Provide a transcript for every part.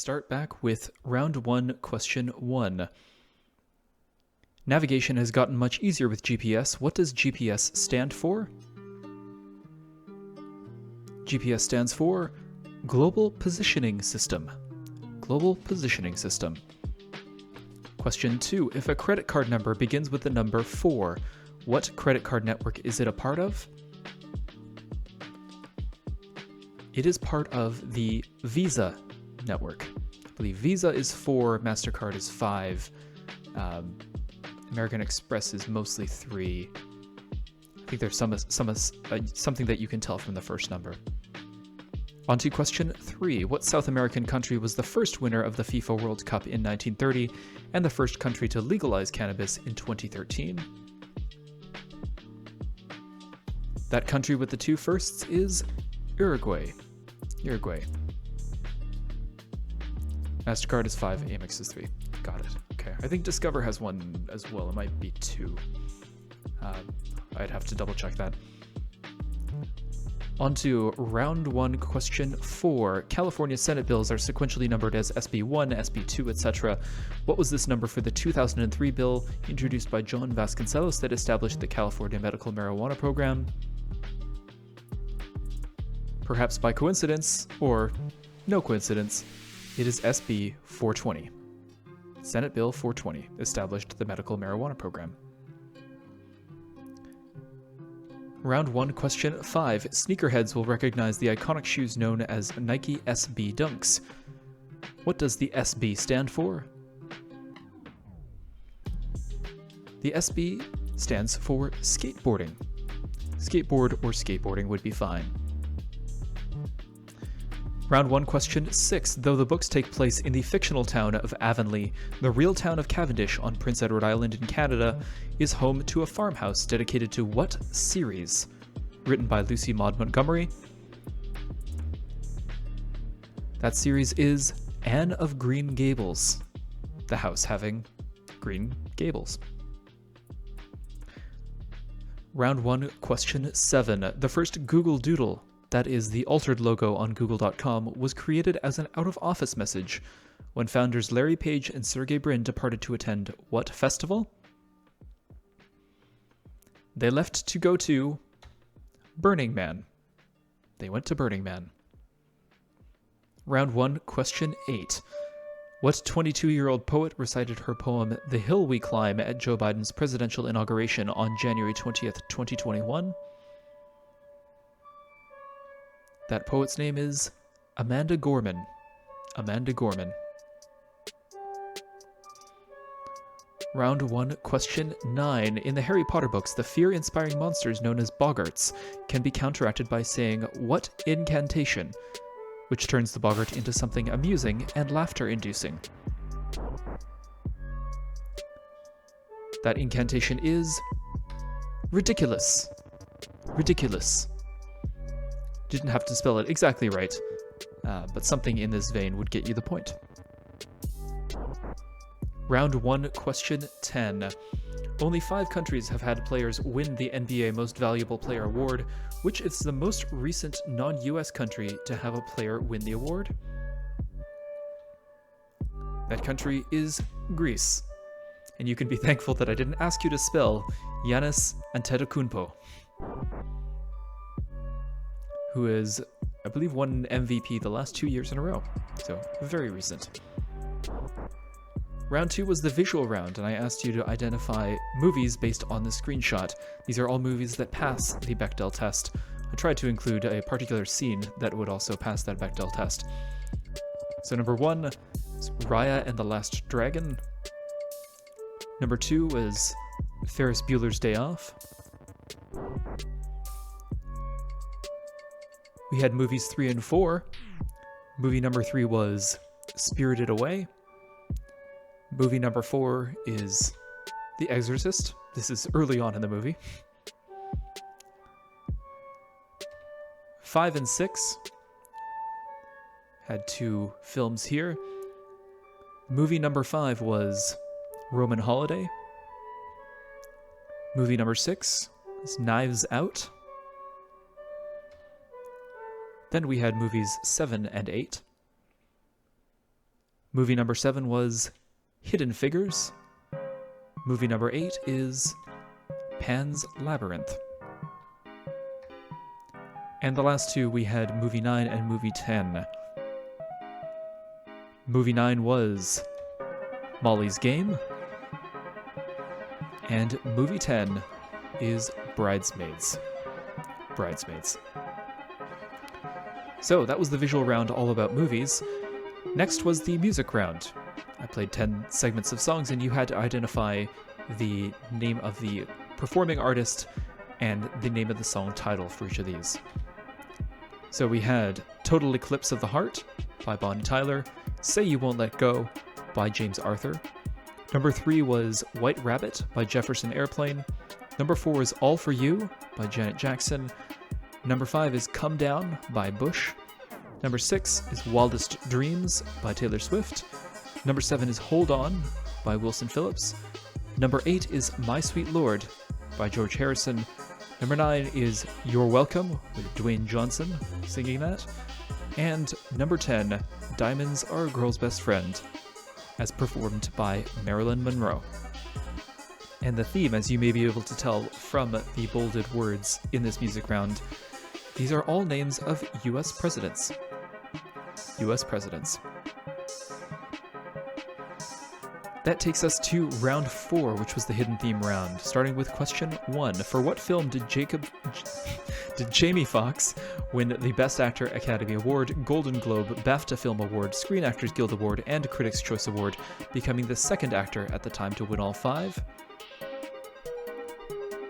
start back with round 1, question 1. Navigation has gotten much easier with GPS. What does GPS stand for? GPS stands for Global Positioning System. Global Positioning System. Question 2. If a credit card number begins with the number 4, what credit card network is it a part of? It is part of the Visa network. I believe Visa is 4, MasterCard is 5, American Express is mostly 3. I think there's something that you can tell from the first number. On to question 3. What South American country was the first winner of the FIFA World Cup in 1930 and the first country to legalize cannabis in 2013? That country with the 2 firsts is Uruguay. Uruguay. MasterCard is 5, Amex is 3. Got it. Okay. I think Discover has 1 as well. It might be 2. I'd have to double check that. On to round 1, question 4. California Senate bills are sequentially numbered as SB1, SB2, etc. What was this number for the 2003 bill introduced by John Vasconcellos that established the California Medical Marijuana Program? Perhaps by coincidence, or no coincidence, it is SB 420. Senate Bill 420 established the Medical Marijuana Program. Round 1, question 5. Sneakerheads will recognize the iconic shoes known as Nike SB Dunks. What does the SB stand for? The SB stands for skateboarding. Skateboard or skateboarding would be fine. Round 1, question 6. Though the books take place in the fictional town of Avonlea, the real town of Cavendish on Prince Edward Island in Canada is home to a farmhouse dedicated to what series? Written by Lucy Maud Montgomery. That series is Anne of Green Gables, the house having green gables. Round 1, question 7. The first Google Doodle, that is the altered logo on Google.com, was created as an out-of-office message when founders Larry Page and Sergey Brin departed to attend what festival? They left to go to Burning Man. They went to Burning Man. Round 1, question 8. What 22-year-old poet recited her poem The Hill We Climb at Joe Biden's presidential inauguration on January 20th, 2021? That poet's name is Amanda Gorman. Amanda Gorman. Round 1, question 9. In the Harry Potter books, the fear-inspiring monsters known as boggarts can be counteracted by saying what incantation, which turns the boggart into something amusing and laughter-inducing. That incantation is ridiculous. Ridiculous. Didn't have to spell it exactly right, but something in this vein would get you the point. Round 1, question 10. Only 5 countries have had players win the NBA Most Valuable Player award, which is the most recent non-US country to have a player win the award. That country is Greece. And you can be thankful that I didn't ask you to spell Giannis Antetokounmpo, who is, I believe, won MVP the last 2 years in a row. So, very recent. Round 2 was the visual round, and I asked you to identify movies based on the screenshot. These are all movies that pass the Bechdel test. I tried to include a particular scene that would also pass that Bechdel test. So number 1 is Raya and the Last Dragon. Number 2 was Ferris Bueller's Day Off. We had movies 3 and 4. Movie number 3 was Spirited Away. Movie number 4 is The Exorcist. This is early on in the movie. 5 and 6 had 2 films here. Movie number 5 was Roman Holiday. Movie number 6 is Knives Out. Then we had movies 7 and 8. Movie number 7 was Hidden Figures. Movie number 8 is Pan's Labyrinth. And the last two, we had movie 9 and movie 10. Movie 9 was Molly's Game. And movie 10 is Bridesmaids. Bridesmaids. So that was the visual round all about movies. Next was the music round. I played 10 segments of songs and you had to identify the name of the performing artist and the name of the song title for each of these. So we had Total Eclipse of the Heart by Bonnie Tyler, Say You Won't Let Go by James Arthur. Number 3 was White Rabbit by Jefferson Airplane. Number 4 is All For You by Janet Jackson. Number 5 is Come Down by Bush. Number 6 is Wildest Dreams by Taylor Swift. Number 7 is Hold On by Wilson Phillips. Number 8 is My Sweet Lord by George Harrison. Number 9 is You're Welcome with Dwayne Johnson singing that. And number 10, Diamonds Are a Girl's Best Friend, as performed by Marilyn Monroe. And the theme, as you may be able to tell from the bolded words in this music round, these are all names of US presidents. US presidents. That takes us to round 4, which was the hidden theme round, starting with question 1. For what film did Jamie Foxx win the Best Actor Academy Award, Golden Globe, BAFTA Film Award, Screen Actors Guild Award, and Critics' Choice Award, becoming the second actor at the time to win all 5?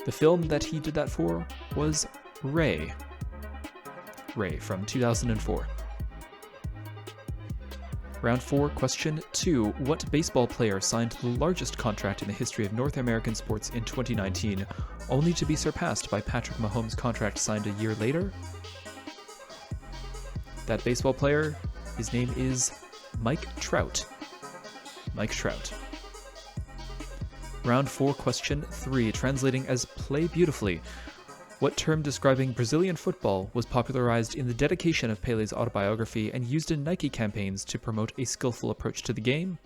The film that he did that for was Ray. Ray from 2004. Round 4, question 2. What baseball player signed the largest contract in the history of North American sports in 2019, only to be surpassed by Patrick Mahomes' contract signed a year later? That baseball player, his name is Mike Trout. Mike Trout. Round 4, question 3. Translating as play beautifully. What term describing Brazilian football was popularized in the dedication of Pele's autobiography and used in Nike campaigns to promote a skillful approach to the game?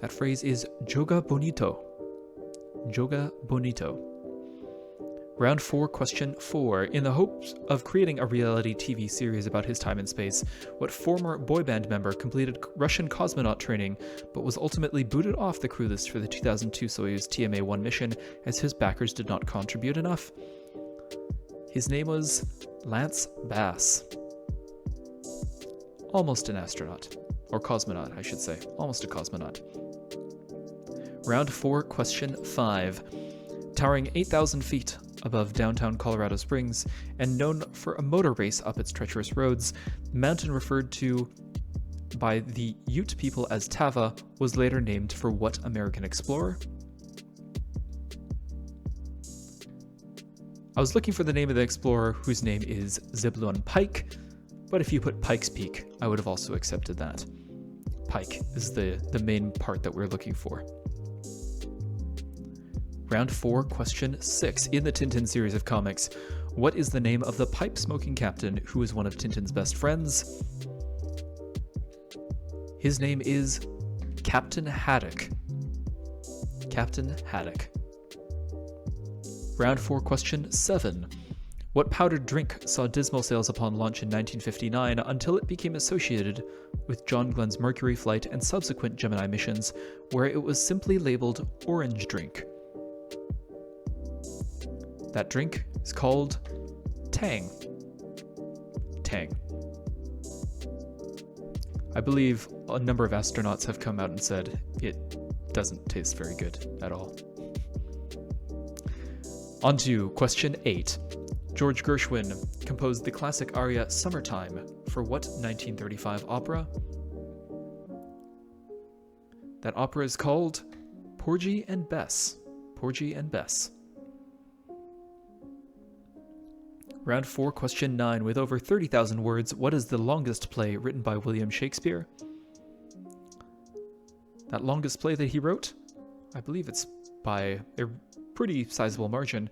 That phrase is joga bonito. Joga bonito. Round 4, question 4. In the hopes of creating a reality TV series about his time in space, what former boy band member completed Russian cosmonaut training but was ultimately booted off the crew list for the 2002 Soyuz TMA-1 mission as his backers did not contribute enough? His name was Lance Bass. Almost an astronaut. Or cosmonaut, I should say. Almost a cosmonaut. Round 4, question 5. Towering 8,000 feet above downtown Colorado Springs, and known for a motor race up its treacherous roads, the mountain referred to by the Ute people as Tava was later named for what American explorer? I was looking for the name of the explorer whose name is Zebulon Pike, but if you put Pike's Peak, I would have also accepted that. Pike is the main part that we're looking for. Round 4, question 6. In the Tintin series of comics, what is the name of the pipe-smoking captain who is one of Tintin's best friends? His name is Captain Haddock. Captain Haddock. Round 4, question 7. What powdered drink saw dismal sales upon launch in 1959 until it became associated with John Glenn's Mercury flight and subsequent Gemini missions, where it was simply labeled orange drink? That drink is called Tang. Tang. I believe a number of astronauts have come out and said it doesn't taste very good at all. On to question 8. George Gershwin composed the classic aria Summertime for what 1935 opera? That opera is called Porgy and Bess. Porgy and Bess. Round 4, question 9. With over 30,000 words, what is the longest play written by William Shakespeare? That longest play that he wrote, I believe it's by a pretty sizable margin,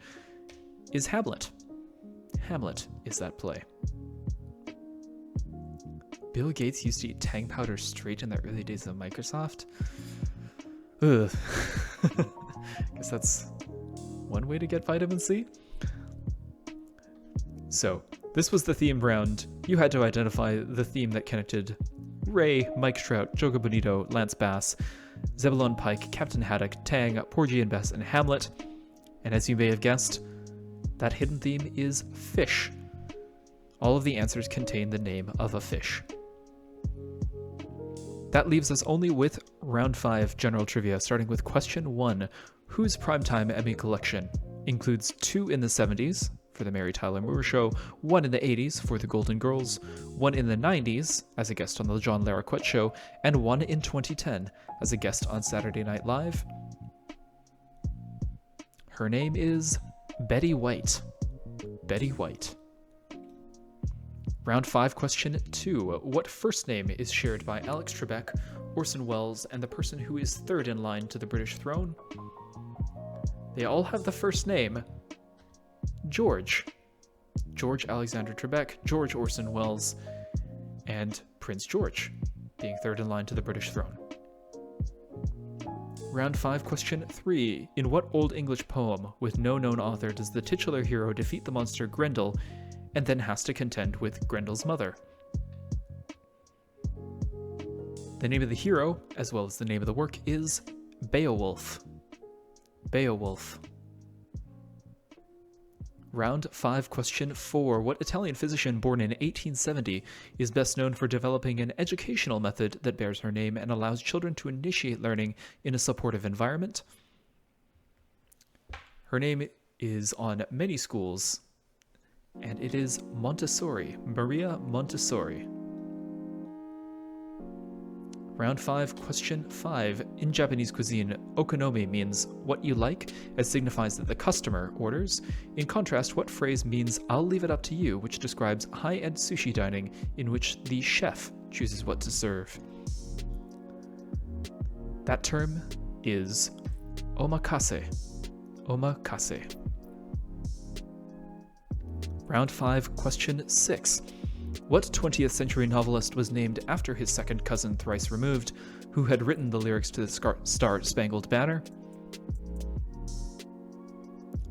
is Hamlet. Hamlet is that play. Bill Gates used to eat Tang powder straight in the early days of Microsoft. Ugh. Guess that's one way to get vitamin C. So, this was the theme round. You had to identify the theme that connected Ray, Mike Trout, Jogo Bonito, Lance Bass, Zebulon Pike, Captain Haddock, Tang, Porgy and Bess, and Hamlet. And as you may have guessed, that hidden theme is fish. All of the answers contain the name of a fish. That leaves us only with round 5 general trivia, starting with question 1. Whose primetime Emmy collection includes 2 in the 70s for the Mary Tyler Moore Show, 1 in the 80s for the Golden Girls, 1 in the 90s as a guest on the John Larroquette Show, and 1 in 2010 as a guest on Saturday Night Live? Her name is Betty White. Betty White. Round 5, question 2. What first name is shared by Alex Trebek, Orson Welles, and the person who is third in line to the British throne? They all have the first name George. George Alexander Trebek, George Orson Welles, and Prince George, being third in line to the British throne. Round 5, question 3. In what Old English poem with no known author does the titular hero defeat the monster Grendel and then has to contend with Grendel's mother? The name of the hero, as well as the name of the work, is Beowulf. Beowulf. Round 5, question 4. What Italian physician born in 1870 is best known for developing an educational method that bears her name and allows children to initiate learning in a supportive environment? Her name is on many schools, and it is Montessori, Maria Montessori. Round 5, question 5. In Japanese cuisine, okonomi means what you like, as signifies that the customer orders. In contrast, what phrase means I'll leave it up to you, which describes high-end sushi dining in which the chef chooses what to serve? That term is omakase. Omakase. Round 5, question 6. What 20th century novelist was named after his second cousin thrice removed, who had written the lyrics to the Star-Spangled Banner?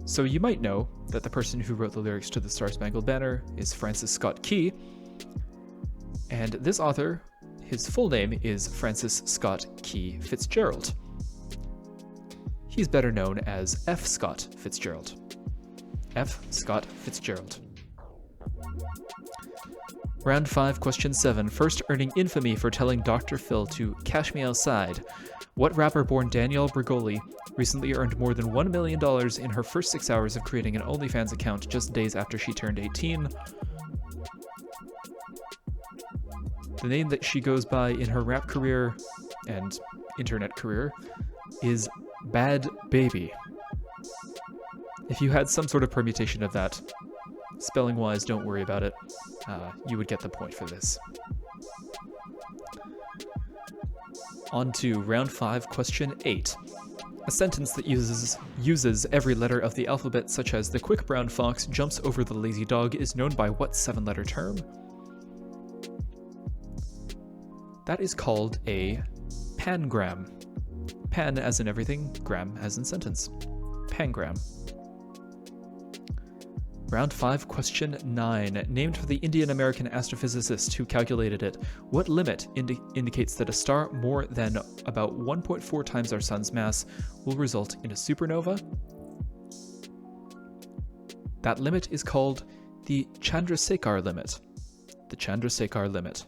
So you might know that the person who wrote the lyrics to the Star-Spangled Banner is Francis Scott Key, and this author, his full name is Francis Scott Key Fitzgerald. He's better known as F. Scott Fitzgerald. F. Scott Fitzgerald. Round 5, question 7. First earning infamy for telling Dr. Phil to cash me outside, what rapper born Danielle Bregoli recently earned more than $1 million in her first 6 hours of creating an OnlyFans account just days after she turned 18? The name that she goes by in her rap career and internet career is Bad Baby. If you had some sort of permutation of that, spelling-wise, don't worry about it. You would get the point for this. On to round 5, question 8. A sentence that uses every letter of the alphabet, such as the quick brown fox jumps over the lazy dog, is known by what 7-letter term? That is called a pangram. Pan as in everything, gram as in sentence. Pangram. Round 5, question 9. Named for the Indian-American astrophysicist who calculated it, what limit indicates that a star more than about 1.4 times our sun's mass will result in a supernova? That limit is called the Chandrasekhar limit. The Chandrasekhar limit.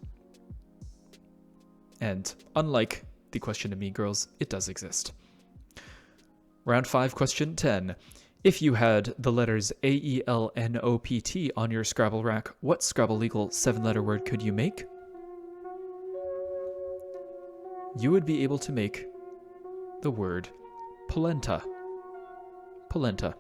And unlike the question to Mean Girls, it does exist. Round 5, question 10. If you had the letters AELNOPT on your Scrabble rack, what Scrabble legal 7-letter word could you make? You would be able to make the word polenta. Polenta.